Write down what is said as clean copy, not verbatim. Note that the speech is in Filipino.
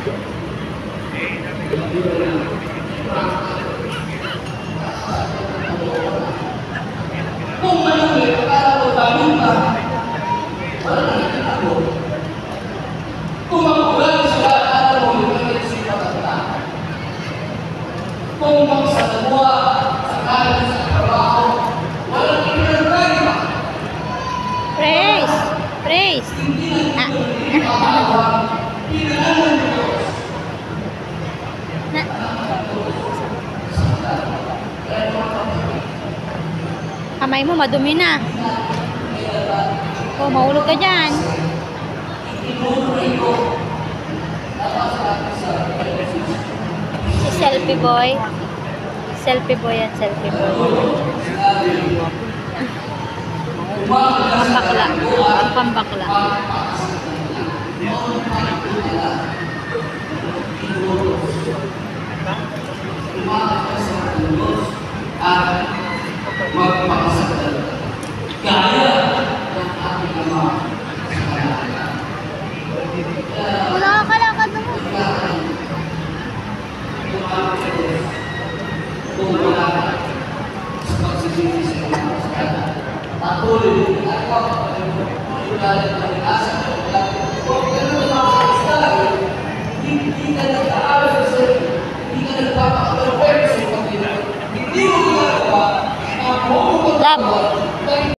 Kung malaki, akala ko tayo ka, wala nakikita ko. Kung magulang sila, akala mo yung mga patata. Kung magsasagawa sa kanan sa trabaho, wala nakikita tayo. Praise! Praise! Kamay mo madumi na. Oh, mahulog ka dyan. Si selfie boy. Selfie boy yan, selfie boy. Pambakla. Pambakla. Magpakasakal. Kaya ng ating ama sa kanila. Wala ka lakad mo. Kung wala ka sa pagsisisi sa mga sakala, patuloy at pagpapagalit ng asa kung gano'n ang mga sakala, hindi ka nag-aaral sa sarili, hindi ka nagpapakalakwento sa pagkina, hindi mo ginagawa ang Love.